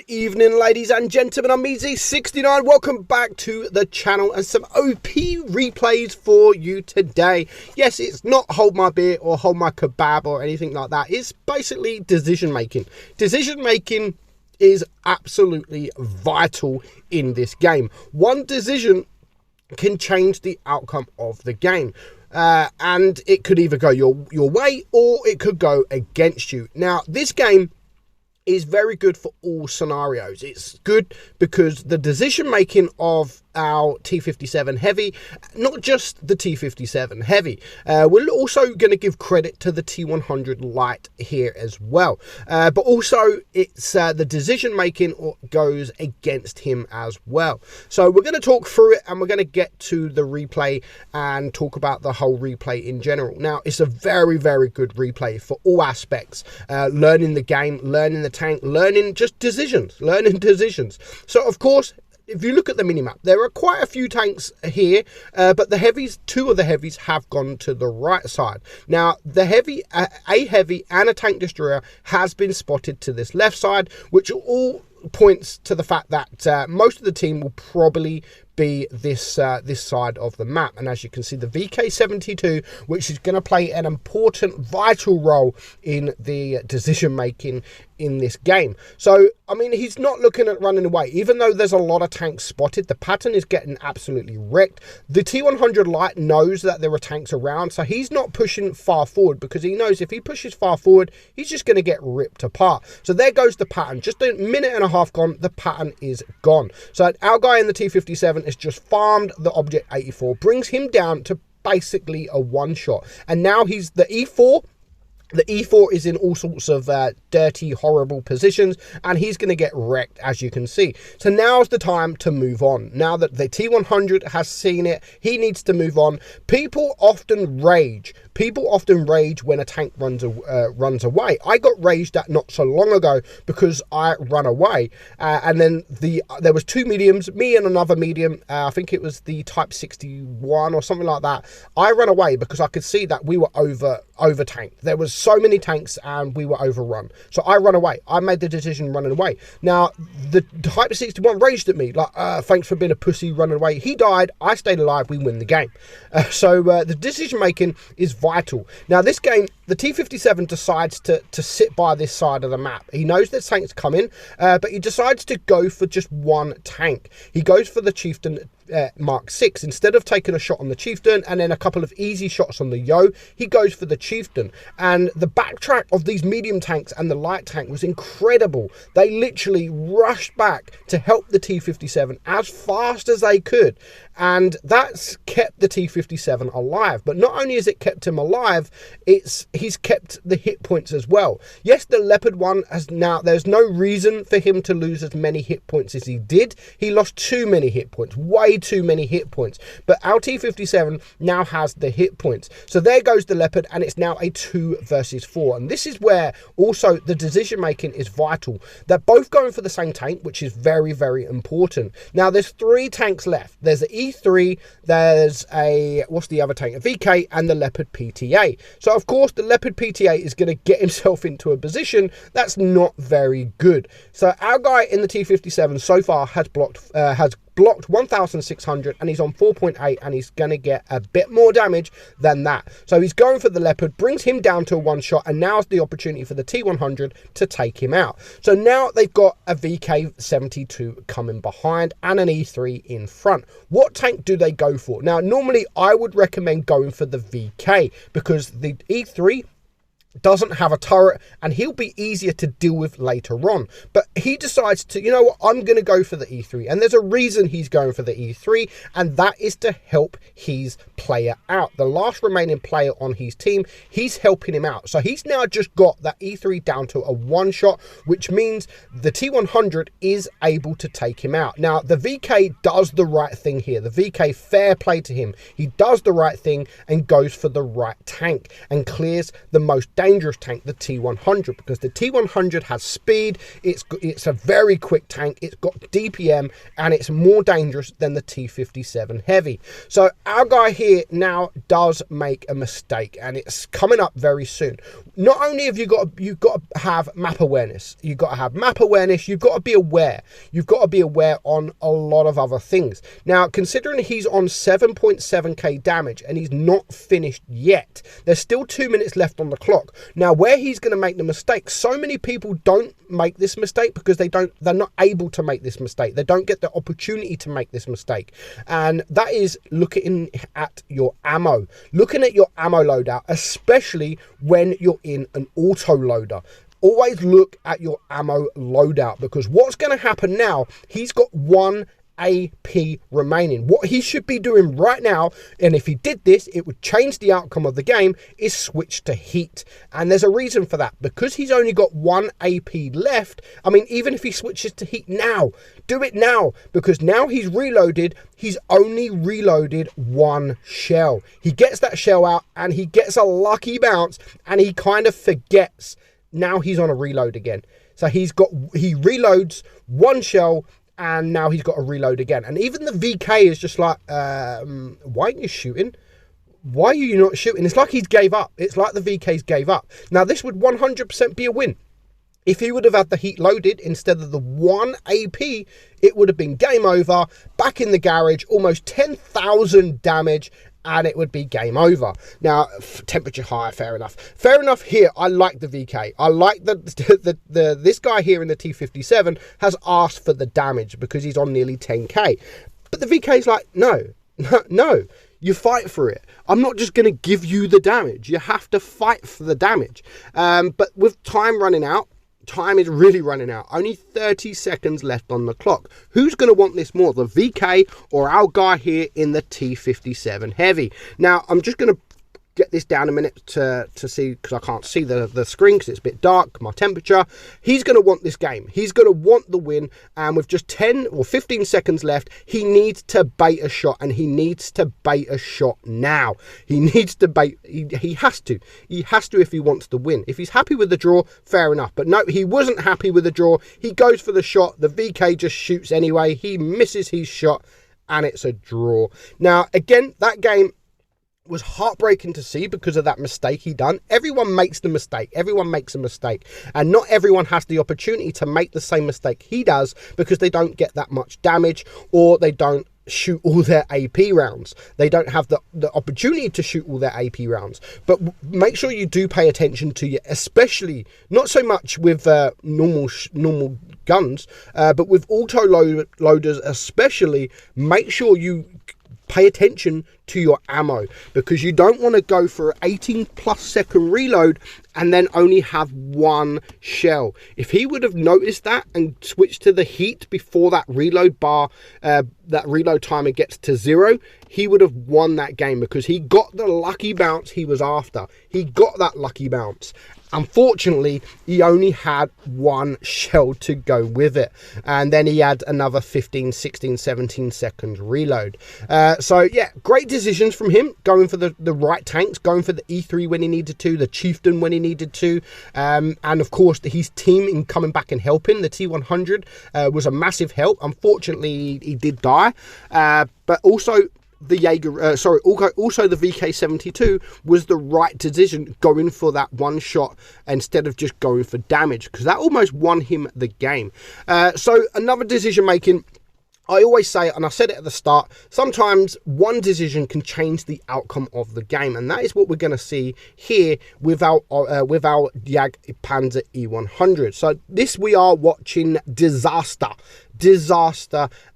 evening, ladies and gentlemen. I'm meadsyreplays. Welcome back to the channel and some OP replays for you today. Yes, it's not hold my beer or hold my kebab or anything like that. It's basically decision making. Decision making is absolutely vital in this game. One decision can change the outcome of the game. And it could either go your way or it could go against you. Now, this game is very good for all scenarios. It's good because the decision making of our T57 Heavy, not just the T57 Heavy, we're also going to give credit to the T100 Light here as well, but also it's the decision making goes against him as well. So we're going to talk through it and we're going to get to the replay and talk about the whole replay in general. Now, it's a very, very good replay for all aspects, learning the game, learning the tank, learning just decisions. So of course, if you look at the minimap, there are quite a few tanks here, but the heavies, two of the heavies have gone to the right side. Now, the heavy, a heavy and a tank destroyer has been spotted to this left side, which all points to the fact that most of the team will probably be this side of the map. And as you can see, the VK72, which is going to play an important, vital role in the decision making in this game. So, I mean, he's not looking at running away. Even though there's a lot of tanks spotted, the pattern is getting absolutely wrecked. The T100 Light knows that there are tanks around, so he's not pushing far forward because he knows if he pushes far forward, he's just going to get ripped apart. So there goes the pattern. Just a minute and a half gone, the pattern is gone. So our guy in the T57 has just farmed the Object 84, brings him down to basically a one-shot. And now he's the E4. The E4 is in all sorts of dirty, horrible positions, and he's going to get wrecked, as you can see. So now's the time to move on. Now that the T100 has seen it, he needs to move on. People often rage. When a tank runs away. I got raged at not so long ago because I run away. And then there was two mediums, me and another medium. I think it was the Type 61 or something like that. I ran away because I could see that we were over tanked. There was so many tanks and we were overrun. So I run away. I made the decision running away. Now, the Type 61 raged at me like, thanks for being a pussy running away. He died. I stayed alive. We win the game. So the decision making is vital. Now, this game, the T57 decides to sit by this side of the map. He knows there's tanks coming, but he decides to go for just one tank. He goes for the Chieftain Mark 6. Instead of taking a shot on the Chieftain and then a couple of easy shots on the Yo, he goes for the Chieftain. And the backtrack of these medium tanks and the light tank was incredible. They literally rushed back to help the T57 as fast as they could. And that's kept the T57 alive. But not only has it kept him alive, he's kept the hit points as well. Yes, the Leopard one has now, there's no reason for him to lose as many hit points as he did. He lost too many hit points, way too many hit points. But our T57 now has the hit points. So there goes the Leopard, and it's now a 2 versus 4. And this is where also the decision making is vital. They're both going for the same tank, which is very, very important. Now, there's 3 tanks left. There's the E3, there's what's the other tank? A VK, and the Leopard PTA. So, of course, the Leopard PTA is going to get himself into a position that's not very good. So our guy in the T57 so far has blocked 1,600 and he's on 4.8, and he's going to get a bit more damage than that. So he's going for the Leopard, brings him down to a one shot, and now's the opportunity for the T100 to take him out. So now they've got a VK72 coming behind and an E3 in front. What tank do they go for? Now, normally I would recommend going for the VK because the E3 doesn't have a turret and he'll be easier to deal with later on. But he decides to, you know what, I'm going to go for the E3. And there's a reason he's going for the E3, and that is to help his player out. The last remaining player on his team, he's helping him out. So he's now just got that E3 down to a one shot, which means the T100 is able to take him out. Now, the VK does the right thing here. The VK, fair play to him. He does the right thing and goes for the right tank and clears the most dangerous tank, the T100, because the T100 has speed, it's a very quick tank, it's got DPM, and it's more dangerous than the T57 Heavy. So our guy here now does make a mistake, and it's coming up very soon. Not only have you've got to have map awareness, you've got to be aware. You've got to be aware on a lot of other things. Now, considering he's on 7.7k damage and he's not finished yet, there's still 2 minutes left on the clock. Now, where he's going to make the mistake, so many people don't make this mistake because they're not able to make this mistake. They don't get the opportunity to make this mistake. And that is looking at your ammo. Looking at your ammo loadout, especially when you're in an auto loader. Always look at your ammo loadout, because what's going to happen now, he's got 1 AP remaining. What he should be doing right now, and if he did this, it would change the outcome of the game, is switch to heat. And there's a reason for that, because he's only got 1 AP left. I mean, even if he switches to heat now, do it now, because now he's reloaded, he's only reloaded 1 shell. He gets that shell out and he gets a lucky bounce, and he kind of forgets. Now he's on a reload again. So he reloads 1 shell, and now he's got to reload again. And even the VK is just like, why aren't you shooting? Why are you not shooting? It's like he's gave up. It's like the VK's gave up. Now, this would 100% be a win. If he would have had the heat loaded instead of the 1 AP, it would have been game over, back in the garage, almost 10,000 damage, and it would be game over. Now, temperature higher, fair enough. Fair enough here, I like the VK. I like this guy here in the T57 has asked for the damage because he's on nearly 10k. But the VK's like, no, you fight for it. I'm not just going to give you the damage. You have to fight for the damage. But with time running out, time is really running out. Only 30 seconds left on the clock. Who's going to want this more, the VK or our guy here in the T57 Heavy? Now, I'm just going to get this down a minute to see, because I can't see the screen because it's a bit dark, my temperature. He's going to want this game. He's going to want the win, and with just 10 or 15 seconds left, he needs to bait a shot, and he needs to bait a shot now. He needs to bait. He has to if he wants to win. If he's happy with the draw, fair enough, but no, he wasn't happy with the draw. He goes for the shot. The VK just shoots anyway. He misses his shot, and it's a draw. Now, again, that game was heartbreaking to see because of that mistake he done. Everyone makes the mistake. Everyone makes a mistake. And not everyone has the opportunity to make the same mistake he does because they don't get that much damage, or they don't shoot all their AP rounds. They don't have the opportunity to shoot all their AP rounds. But make sure you do pay attention to your, especially, not so much with normal guns, but with auto loaders especially, make sure you pay attention to your ammo, because you don't want to go for an 18+ second reload and then only have 1 shell. If he would have noticed that and switched to the heat before that reload bar, that reload timer gets to 0, he would have won that game, because he got the lucky bounce he was after. He got that lucky bounce. Unfortunately, he only had 1 shell to go with it, and then he had another 15, 16, 17 seconds reload. So yeah, great decisions from him, going for the right tanks, going for the E3 when he needed to, the Chieftain when he needed to, and of course his team in coming back and helping. The T100 was a massive help. Unfortunately, he did die, but also the also the VK72 was the right decision, going for that 1 shot instead of just going for damage, because that almost won him the game. So another decision making, I always say, and I said it at the start, sometimes one decision can change the outcome of the game, and that is what we're going to see here with our Jag Panzer E100. So this, we are watching disaster.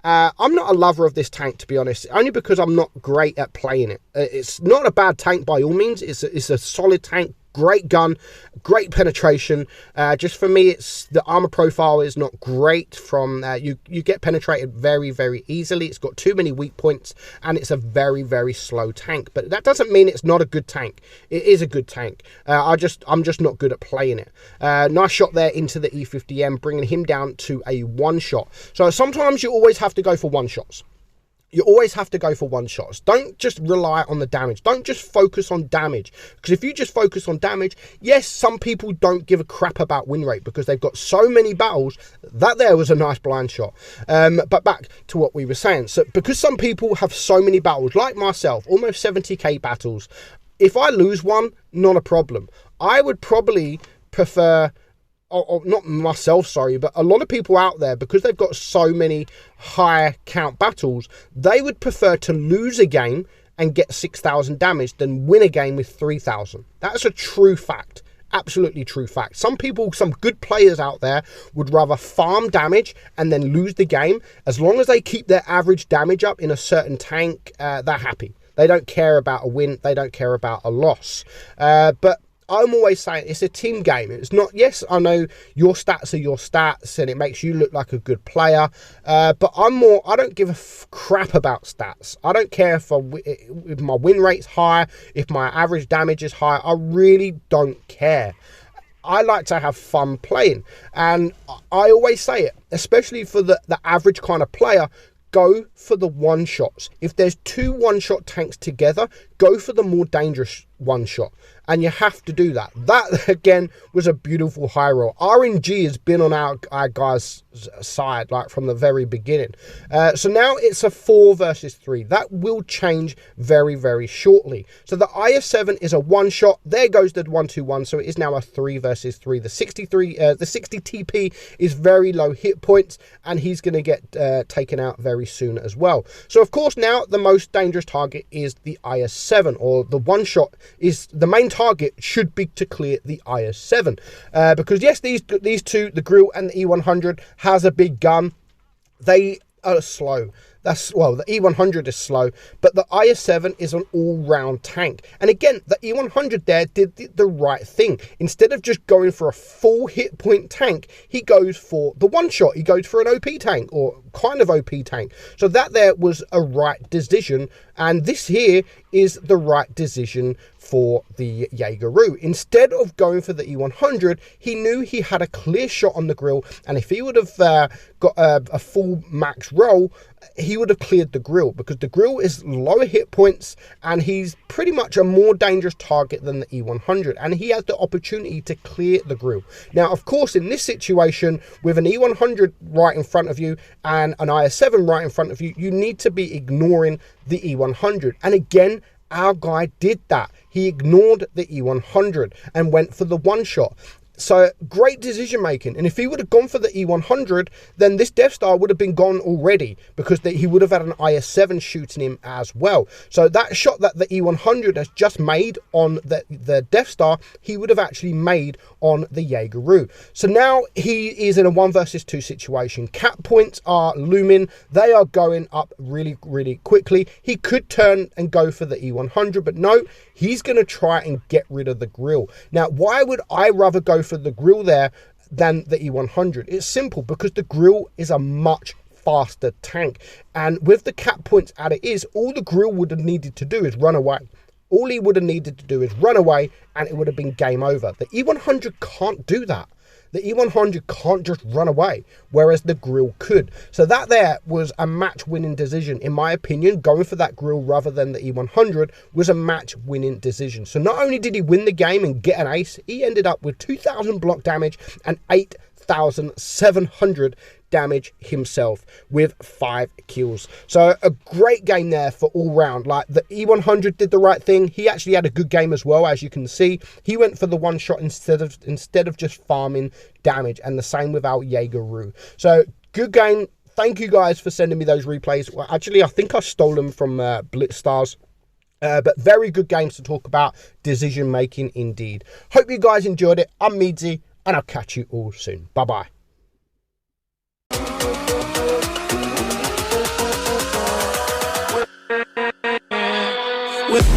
I'm not a lover of this tank, to be honest, only because I'm not great at playing it. It's not a bad tank by all means. It's a solid tank. Great gun, great penetration. Just for me, it's the armor profile is not great. From you get penetrated very, very easily. It's got too many weak points, and it's a very, very slow tank. But that doesn't mean it's not a good tank. It is a good tank. I'm just not good at playing it. Nice shot there into the E50M, bringing him down to a 1 shot. So sometimes you always have to go for 1 shots. You always have to go for one shots. Don't just rely on the damage. Don't just focus on damage. Because if you just focus on damage, yes, some people don't give a crap about win rate because they've got so many battles. That there was a nice blind shot. But back to what we were saying. So because some people have so many battles, like myself, almost 70k battles, if I lose one, not a problem. I would probably prefer... or not myself, sorry, but a lot of people out there, because they've got so many high count battles, they would prefer to lose a game and get 6,000 damage than win a game with 3,000. That's a true fact. Absolutely true fact. Some people, some good players out there would rather farm damage and then lose the game. As long as they keep their average damage up in a certain tank, they're happy. They don't care about a win. They don't care about a loss. But I'm always saying it's a team game. It's not, yes, I know your stats are your stats and it makes you look like a good player, but I don't give a crap about stats. I don't care if my win rate's high, if my average damage is high. I really don't care. I like to have fun playing, and I always say it, especially for the average kind of player. Go for the one shots. If there's two one shot tanks together, go for the more dangerous one shot. And you have to do that. That, again, was a beautiful high roll. RNG has been on our guys' side, like, from the very beginning. So now it's a 4 versus 3. That will change very, very shortly. So the IS-7 is a one-shot. There goes the 1-2-1. So it is now a 3 versus 3. The 60 TP is very low hit points, and he's going to get taken out very soon as well. So, of course, now the most dangerous target is the IS-7, or the one-shot is the main target should be to clear the IS-7, because yes, these two, the Grill and the E100, has a big gun. They are slow. Well, the E100 is slow, but the IS-7 is an all-round tank. And again, the E100 there did the right thing. Instead of just going for a full hit point tank, he goes for the one shot. He goes for an OP tank, or kind of OP tank. So that there was a right decision, and this here is the right decision for the Jaeger-Roo. Instead of going for the E100, he knew he had a clear shot on the Grill, and if he would have got a full max roll, he would have cleared the Grill, because the Grill is lower hit points and he's pretty much a more dangerous target than the E100, and he has the opportunity to clear the Grill. Now, of course, in this situation, with an E100 right in front of you and an IS-7 right in front of you, you need to be ignoring the E100. And again, our guy did that. He ignored the E100 and went for the one shot. So great decision making. And if he would have gone for the E100, then this Death Star would have been gone already, because he would have had an IS-7 shooting him as well. So that shot that the E100 has just made on the Death Star, he would have actually made on the Jaeger-Roo. So now he is in a 1 versus 2 situation. Cap points are looming. They are going up really, really quickly. He could turn and go for the E100, but no, he's going to try and get rid of the Grill. Now, why would I rather go for the Grill there than the E100? It's simple, because the Grill is a much faster tank, and with the cap points as it is, all the Grill would have needed to do is run away. All he would have needed to do is run away, and it would have been game over. The E100 can't do that. The E100 can't just run away, whereas the Grill could. So that there was a match-winning decision. In my opinion, going for that Grill rather than the E100 was a match-winning decision. So not only did he win the game and get an ace, he ended up with 2,000 block damage and 8,700 damage himself with 5 kills. So a great game there for all round. Like, the E100 did the right thing. He actually had a good game as well, as you can see. He went for the one shot instead of just farming damage, and the same with our Jaeger-Roo. So good game. Thank you guys for sending me those replays. Well, actually, I think I stole them from Blitz Stars. But very good games to talk about. Decision making indeed. Hope you guys enjoyed it. I'm Meadsy, and I'll catch you all soon. Bye bye. With